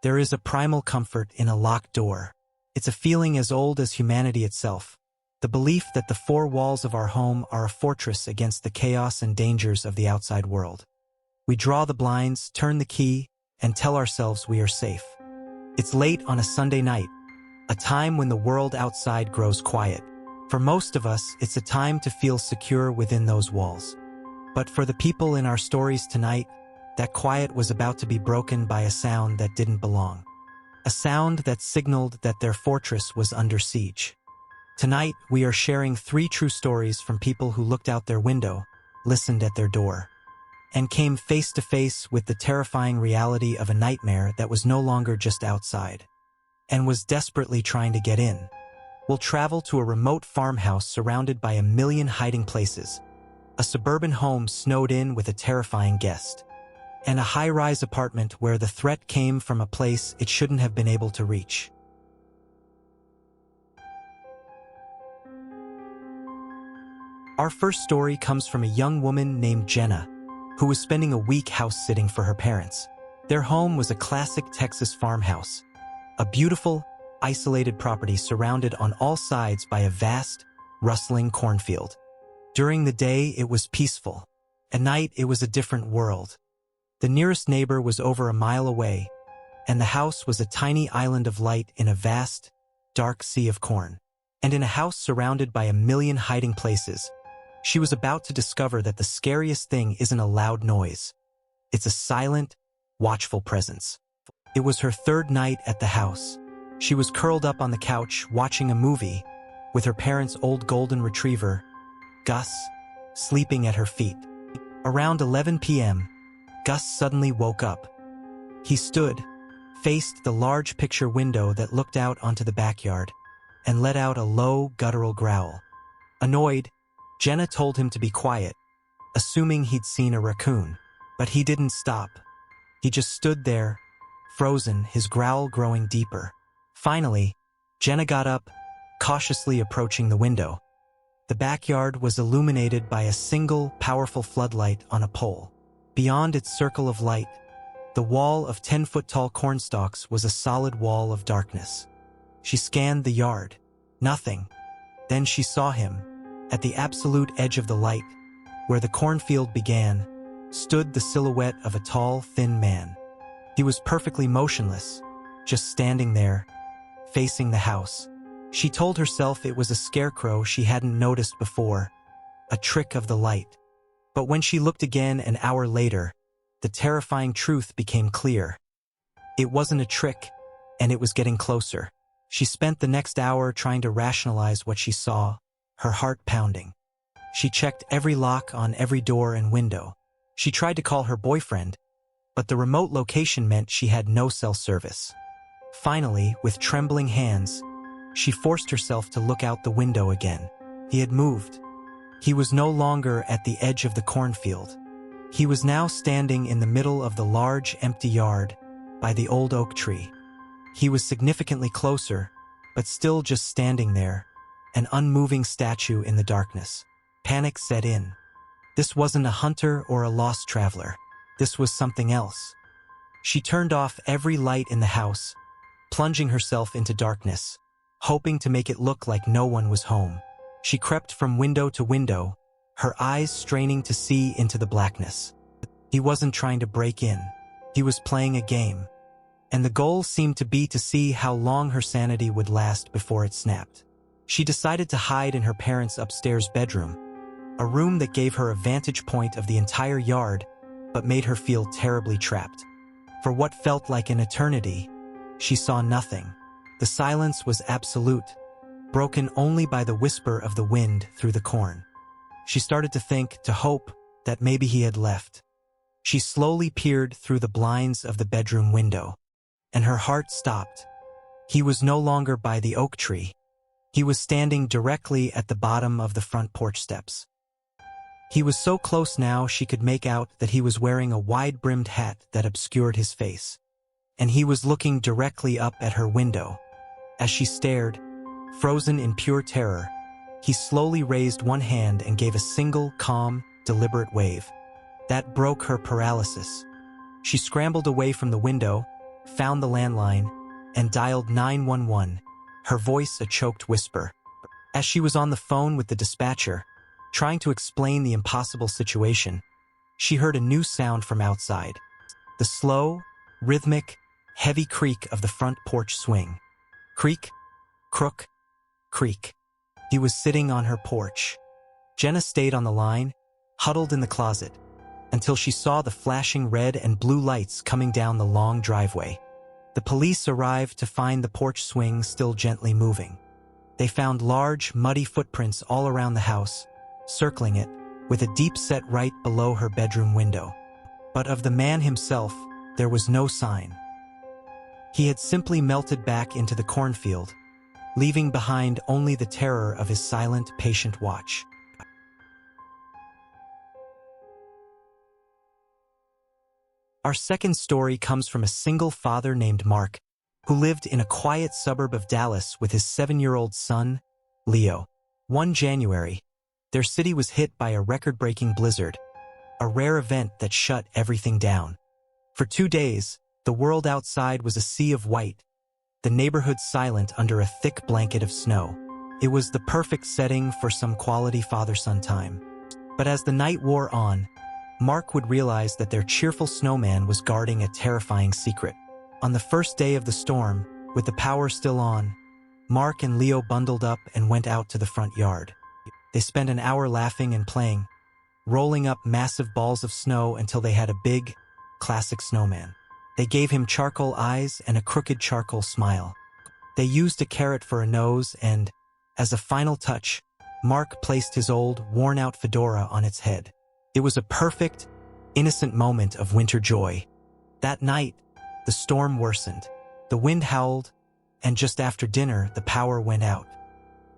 There is a primal comfort in a locked door. It's a feeling as old as humanity itself. The belief that the four walls of our home are a fortress against the chaos and dangers of the outside world. We draw the blinds, turn the key, and tell ourselves we are safe. It's late on a Sunday night, a time when the world outside grows quiet. For most of us, it's a time to feel secure within those walls. But for the people in our stories tonight, that quiet was about to be broken by a sound that didn't belong. A sound that signaled that their fortress was under siege. Tonight, we are sharing 3 true stories from people who looked out their window, listened at their door, and came face to face with the terrifying reality of a nightmare that was no longer just outside, and was desperately trying to get in. We'll travel to a remote farmhouse surrounded by a million hiding places, a suburban home snowed in with a terrifying guest, and a high-rise apartment where the threat came from a place it shouldn't have been able to reach. Our first story comes from a young woman named Jenna, who was spending a week house-sitting for her parents. Their home was a classic Texas farmhouse, a beautiful, isolated property surrounded on all sides by a vast, rustling cornfield. During the day, it was peaceful. At night, it was a different world. The nearest neighbor was over a mile away, and the house was a tiny island of light in a vast, dark sea of corn. And in a house surrounded by a million hiding places, she was about to discover that the scariest thing isn't a loud noise. It's a silent, watchful presence. It was her 3rd night at the house. She was curled up on the couch watching a movie with her parents' old golden retriever, Gus, sleeping at her feet. Around 11 p.m., Gus suddenly woke up. He stood, faced the large picture window that looked out onto the backyard, and let out a low, guttural growl. Annoyed, Jenna told him to be quiet, assuming he'd seen a raccoon. But he didn't stop. He just stood there, frozen, his growl growing deeper. Finally, Jenna got up, cautiously approaching the window. The backyard was illuminated by a single, powerful floodlight on a pole. Beyond its circle of light, the wall of 10-foot-tall cornstalks was a solid wall of darkness. She scanned the yard. Nothing. Then she saw him. At the absolute edge of the light, where the cornfield began, stood the silhouette of a tall, thin man. He was perfectly motionless, just standing there, facing the house. She told herself it was a scarecrow she hadn't noticed before, a trick of the light. But when she looked again an hour later, the terrifying truth became clear. It wasn't a trick, and it was getting closer. She spent the next hour trying to rationalize what she saw, her heart pounding. She checked every lock on every door and window. She tried to call her boyfriend, but the remote location meant she had no cell service. Finally, with trembling hands, she forced herself to look out the window again. He had moved. He was no longer at the edge of the cornfield. He was now standing in the middle of the large, empty yard by the old oak tree. He was significantly closer, but still just standing there, an unmoving statue in the darkness. Panic set in. This wasn't a hunter or a lost traveler. This was something else. She turned off every light in the house, plunging herself into darkness, hoping to make it look like no one was home. She crept from window to window, her eyes straining to see into the blackness. He wasn't trying to break in. He was playing a game. And the goal seemed to be to see how long her sanity would last before it snapped. She decided to hide in her parents' upstairs bedroom, a room that gave her a vantage point of the entire yard, but made her feel terribly trapped. For what felt like an eternity, she saw nothing. The silence was absolute, broken only by the whisper of the wind through the corn. She started to think, to hope, that maybe he had left. She slowly peered through the blinds of the bedroom window, and her heart stopped. He was no longer by the oak tree. He was standing directly at the bottom of the front porch steps. He was so close now she could make out that he was wearing a wide-brimmed hat that obscured his face. And he was looking directly up at her window. As she stared, frozen in pure terror, he slowly raised one hand and gave a single, calm, deliberate wave. That broke her paralysis. She scrambled away from the window, found the landline, and dialed 911, her voice a choked whisper. As she was on the phone with the dispatcher, trying to explain the impossible situation, she heard a new sound from outside. The slow, rhythmic, heavy creak of the front porch swing. Creak, crook, creak. He was sitting on her porch. Jenna stayed on the line, huddled in the closet, until she saw the flashing red and blue lights coming down the long driveway. The police arrived to find the porch swing still gently moving. They found large, muddy footprints all around the house, circling it, with a deep set right below her bedroom window. But of the man himself, there was no sign. He had simply melted back into the cornfield, leaving behind only the terror of his silent, patient watch. Our second story comes from a single father named Mark, who lived in a quiet suburb of Dallas with his 7-year-old son, Leo. One January, their city was hit by a record-breaking blizzard, a rare event that shut everything down. For 2 days, the world outside was a sea of white, the neighborhood silent under a thick blanket of snow. It was the perfect setting for some quality father-son time. But as the night wore on, Mark would realize that their cheerful snowman was guarding a terrifying secret. On the first day of the storm, with the power still on, Mark and Leo bundled up and went out to the front yard. They spent an hour laughing and playing, rolling up massive balls of snow until they had a big, classic snowman. They gave him charcoal eyes and a crooked charcoal smile. They used a carrot for a nose and, as a final touch, Mark placed his old, worn-out fedora on its head. It was a perfect, innocent moment of winter joy. That night, the storm worsened. The wind howled, and just after dinner, the power went out.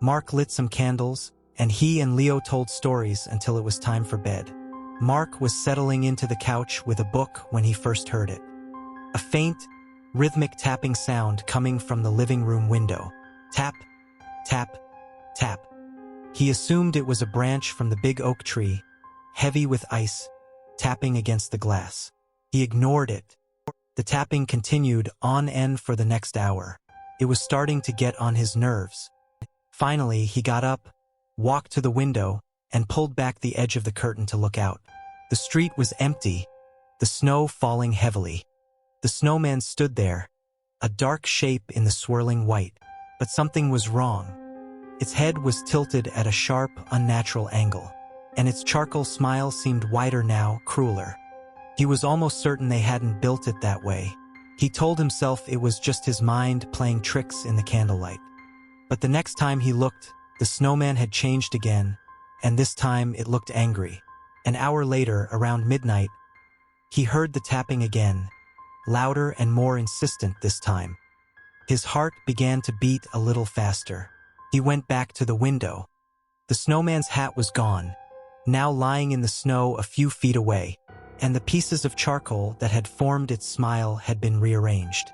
Mark lit some candles, and he and Leo told stories until it was time for bed. Mark was settling into the couch with a book when he first heard it. A faint, rhythmic tapping sound coming from the living room window. Tap, tap, tap. He assumed it was a branch from the big oak tree, heavy with ice, tapping against the glass. He ignored it. The tapping continued on end for the next hour. It was starting to get on his nerves. Finally, he got up, walked to the window, and pulled back the edge of the curtain to look out. The street was empty, the snow falling heavily. The snowman stood there, a dark shape in the swirling white. But something was wrong. Its head was tilted at a sharp, unnatural angle, and its charcoal smile seemed wider now, crueler. He was almost certain they hadn't built it that way. He told himself it was just his mind playing tricks in the candlelight. But the next time he looked, the snowman had changed again, and this time it looked angry. An hour later, around midnight, he heard the tapping again, louder and more insistent this time. His heart began to beat a little faster. He went back to the window. The snowman's hat was gone, now lying in the snow a few feet away, and the pieces of charcoal that had formed its smile had been rearranged.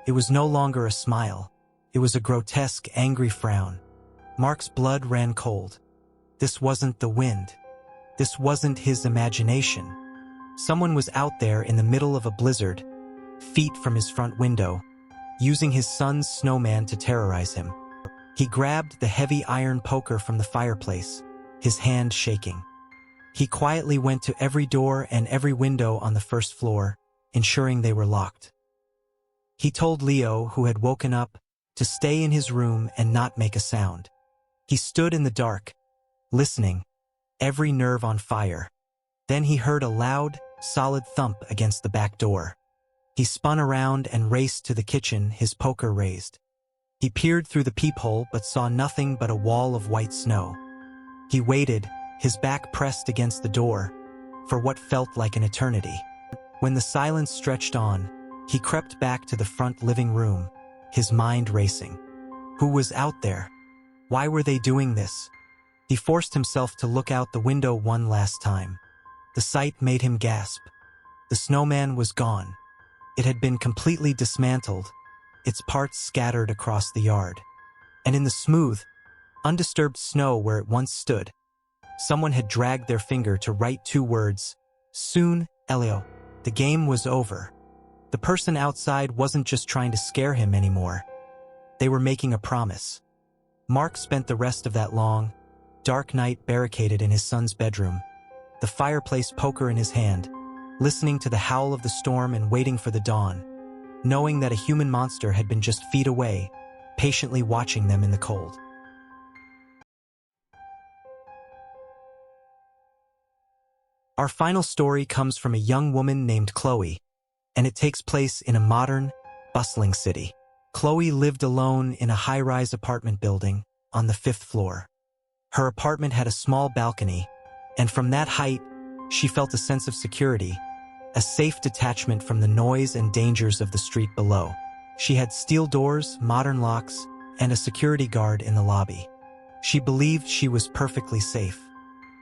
It was no longer a smile. It was a grotesque, angry frown. Mark's blood ran cold. This wasn't the wind. This wasn't his imagination. Someone was out there in the middle of a blizzard, feet from his front window, using his son's snowman to terrorize him. He grabbed the heavy iron poker from the fireplace, his hand shaking. He quietly went to every door and every window on the first floor, ensuring they were locked. He told Leo, who had woken up, to stay in his room and not make a sound. He stood in the dark, listening, every nerve on fire. Then he heard a loud, solid thump against the back door. He spun around and raced to the kitchen, his poker raised. He peered through the peephole but saw nothing but a wall of white snow. He waited, his back pressed against the door, for what felt like an eternity. When the silence stretched on, he crept back to the front living room, his mind racing. Who was out there? Why were they doing this? He forced himself to look out the window one last time. The sight made him gasp. The snowman was gone. It had been completely dismantled, its parts scattered across the yard. And in the smooth, undisturbed snow where it once stood, someone had dragged their finger to write 2 words, "Soon, Elio." The game was over. The person outside wasn't just trying to scare him anymore. They were making a promise. Mark spent the rest of that long, dark night barricaded in his son's bedroom, the fireplace poker in his hand, listening to the howl of the storm and waiting for the dawn, knowing that a human monster had been just feet away, patiently watching them in the cold. Our final story comes from a young woman named Chloe, and it takes place in a modern, bustling city. Chloe lived alone in a high-rise apartment building on the 5th floor. Her apartment had a small balcony, and from that height, she felt a sense of security, a safe detachment from the noise and dangers of the street below. She had steel doors, modern locks, and a security guard in the lobby. She believed she was perfectly safe.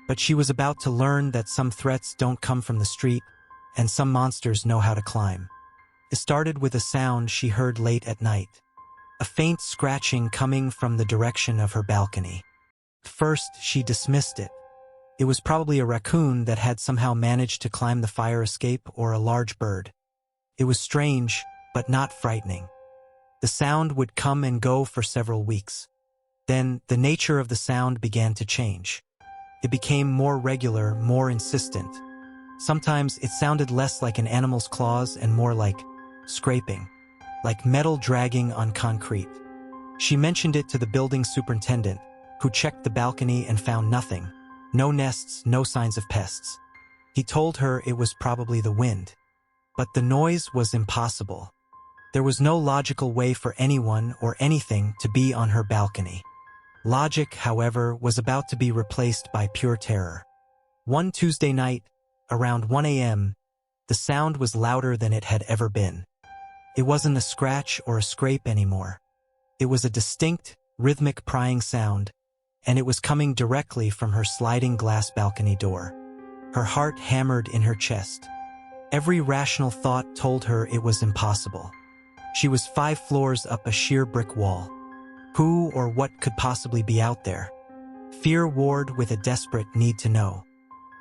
But she was about to learn that some threats don't come from the street, and some monsters know how to climb. It started with a sound she heard late at night, a faint scratching coming from the direction of her balcony. First, she dismissed it. It was probably a raccoon that had somehow managed to climb the fire escape or a large bird. It was strange, but not frightening. The sound would come and go for several weeks. Then, the nature of the sound began to change. It became more regular, more insistent. Sometimes it sounded less like an animal's claws and more like scraping, like metal dragging on concrete. She mentioned it to the building superintendent, who checked the balcony and found nothing. No nests, no signs of pests. He told her it was probably the wind. But the noise was impossible. There was no logical way for anyone or anything to be on her balcony. Logic, however, was about to be replaced by pure terror. One Tuesday night, around 1 a.m., the sound was louder than it had ever been. It wasn't a scratch or a scrape anymore. It was a distinct, rhythmic prying sound, and it was coming directly from her sliding glass balcony door. Her heart hammered in her chest. Every rational thought told her it was impossible. She was 5 floors up a sheer brick wall. Who or what could possibly be out there? Fear warred with a desperate need to know.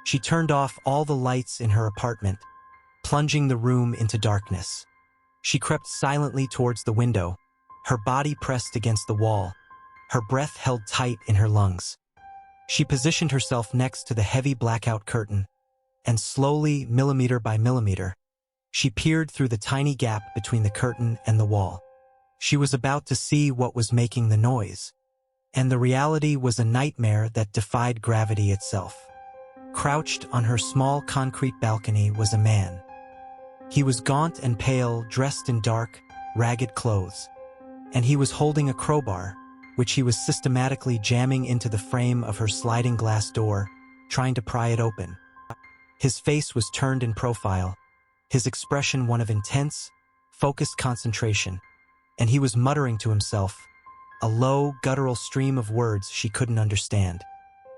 She turned off all the lights in her apartment, plunging the room into darkness. She crept silently towards the window, her body pressed against the wall, her breath held tight in her lungs. She positioned herself next to the heavy blackout curtain, and slowly, millimeter by millimeter, she peered through the tiny gap between the curtain and the wall. She was about to see what was making the noise, and the reality was a nightmare that defied gravity itself. Crouched on her small concrete balcony was a man. He was gaunt and pale, dressed in dark, ragged clothes, and he was holding a crowbar, which he was systematically jamming into the frame of her sliding glass door, trying to pry it open. His face was turned in profile, his expression one of intense, focused concentration, and he was muttering to himself, a low, guttural stream of words she couldn't understand.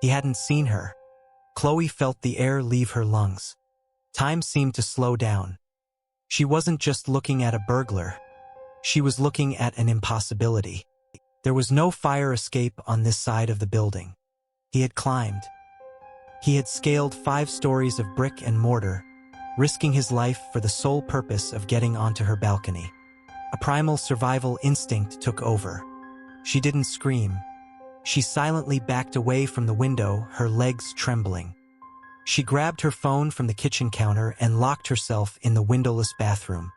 He hadn't seen her. Chloe felt the air leave her lungs. Time seemed to slow down. She wasn't just looking at a burglar. She was looking at an impossibility. There was no fire escape on this side of the building. He had climbed. He had scaled 5 stories of brick and mortar, risking his life for the sole purpose of getting onto her balcony. A primal survival instinct took over. She didn't scream. She silently backed away from the window, her legs trembling. She grabbed her phone from the kitchen counter and locked herself in the windowless bathroom.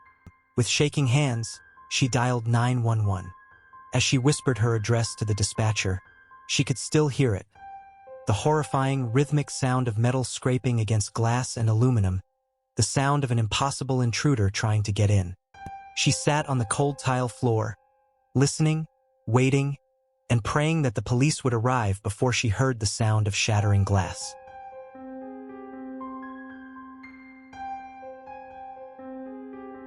With shaking hands, she dialed 911. As she whispered her address to the dispatcher, she could still hear it. The horrifying, rhythmic sound of metal scraping against glass and aluminum, the sound of an impossible intruder trying to get in. She sat on the cold tile floor, listening, waiting, and praying that the police would arrive before she heard the sound of shattering glass.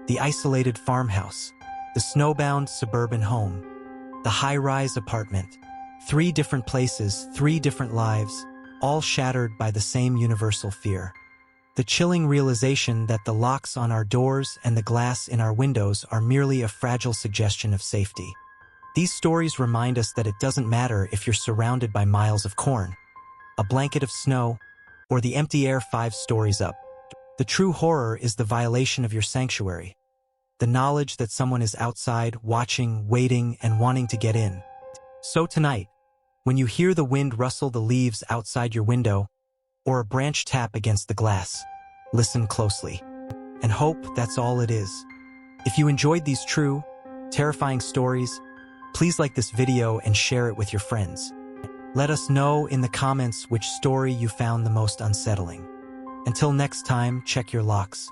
The isolated farmhouse, the snowbound suburban home, the high-rise apartment, 3 different places, 3 different lives, all shattered by the same universal fear. The chilling realization that the locks on our doors and the glass in our windows are merely a fragile suggestion of safety. These stories remind us that it doesn't matter if you're surrounded by miles of corn, a blanket of snow, or the empty air 5 stories up. The true horror is the violation of your sanctuary. the knowledge that someone is outside, watching, waiting, and wanting to get in. So tonight, when you hear the wind rustle the leaves outside your window, or a branch tap against the glass, listen closely, and hope that's all it is. If you enjoyed these true, terrifying stories, please like this video and share it with your friends. Let us know in the comments which story you found the most unsettling. Until next time, check your locks.